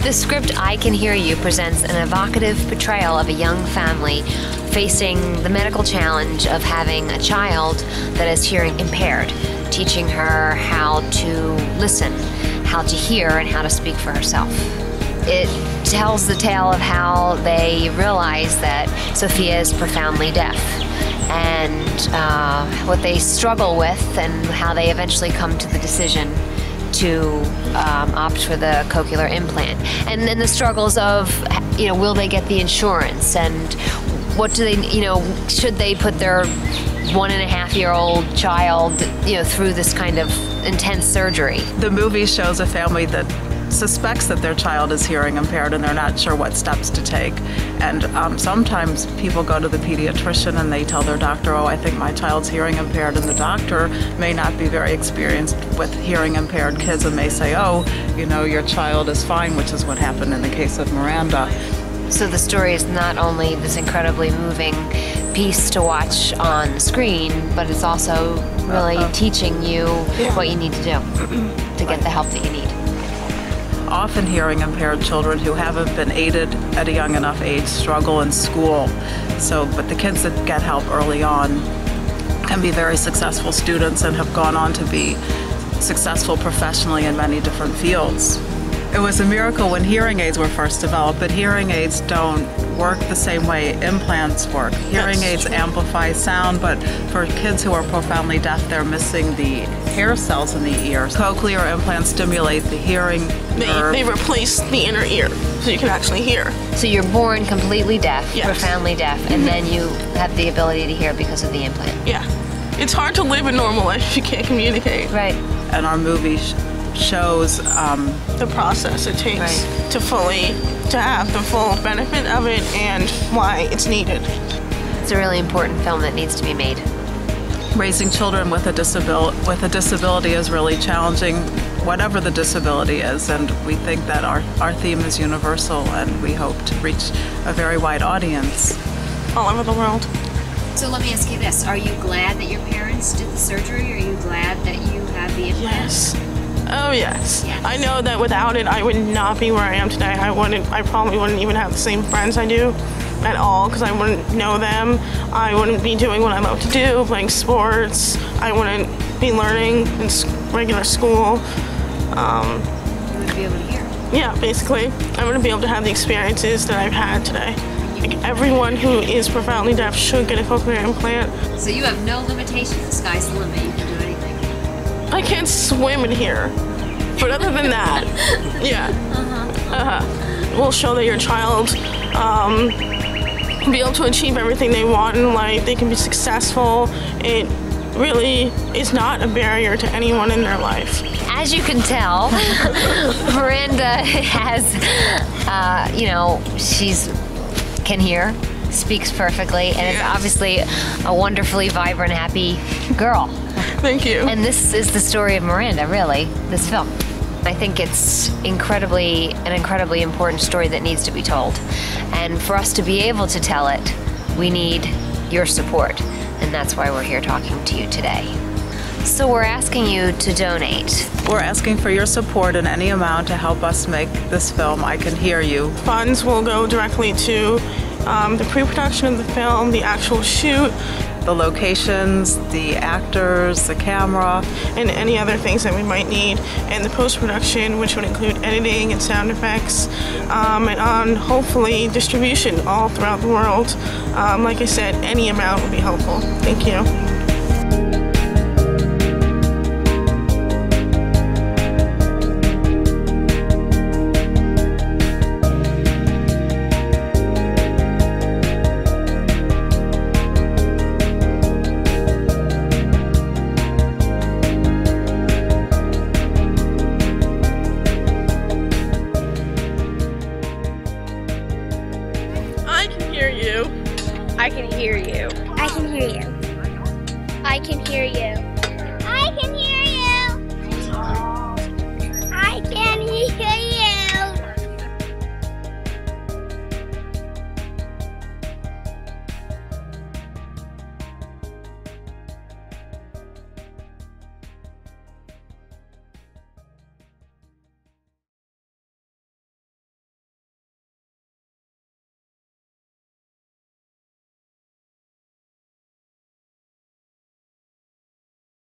The script I Can Hear You presents an evocative portrayal of a young family facing the medical challenge of having a child that is hearing impaired, teaching her how to listen, how to hear, and how to speak for herself. It tells the tale of how they realize that Sophia is profoundly deaf, and what they struggle with, and how they eventually come to the decision to opt for the cochlear implant. And then the struggles of, will they get the insurance, and what do they, should they put their 1.5-year-old child, through this kind of intense surgery. The movie shows a family that suspects that their child is hearing impaired and they're not sure what steps to take. And sometimes people go to the pediatrician and they tell their doctor, oh, I think my child's hearing impaired, and the doctor may not be very experienced with hearing impaired kids and may say, oh, your child is fine, which is what happened in the case of Miranda. So the story is not only this incredibly moving piece to watch on the screen, but it's also really teaching you what you need to do to get the help that you need. Often hearing impaired children who haven't been aided at a young enough age struggle in school. But the kids that get help early on can be very successful students and have gone on to be successful professionally in many different fields. It was a miracle when hearing aids were first developed, but hearing aids don't work the same way implants work. Hearing aids amplify sound, but for kids who are profoundly deaf, they're missing the hair cells in the ears. Cochlear implants stimulate the hearing nerve. They replace the inner ear, so you can actually hear. So you're born completely deaf, profoundly deaf, and then you have the ability to hear because of the implant. Yeah. It's hard to live a normal life if you can't communicate. Right. And our movie shows the process it takes to have the full benefit of it and why it's needed. It's a really important film that needs to be made. Raising children with a disability is really challenging, whatever the disability is, and we think that our theme is universal, and we hope to reach a very wide audience. All over the world. So let me ask you this, are you glad that your parents did the surgery? Are you glad that you have the implant? Yes. Oh yes. I know that without it I would not be where I am today. I probably wouldn't even have the same friends I do at all, because I wouldn't know them. I wouldn't be doing what I love to do, playing sports. I wouldn't be learning in regular school. You wouldn't be able to hear. Yeah, basically. I wouldn't be able to have the experiences that I've had today. Like, everyone who is profoundly deaf should get a cochlear implant. So you have no limitations. The sky's the limit. You can do anything. I can't swim in here, but other than that, we'll show that your child can be able to achieve everything they want in life. They can be successful. It really is not a barrier to anyone in their life. As you can tell, Miranda has, can hear, speaks perfectly, and is obviously a wonderfully vibrant, happy girl. Thank you. And this is the story of Miranda, really, this film. I think it's an incredibly important story that needs to be told. And for us to be able to tell it, we need your support. And that's why we're here talking to you today. So we're asking you to donate. We're asking for your support in any amount to help us make this film, I Can Hear You. Funds will go directly to the pre-production of the film, the actual shoot, the locations, the actors, the camera, and any other things that we might need, and the post-production, which would include editing and sound effects, and on hopefully distribution all throughout the world. Like I said, any amount would be helpful. Thank you. I can hear you. I can hear you. I can hear you. I can hear you.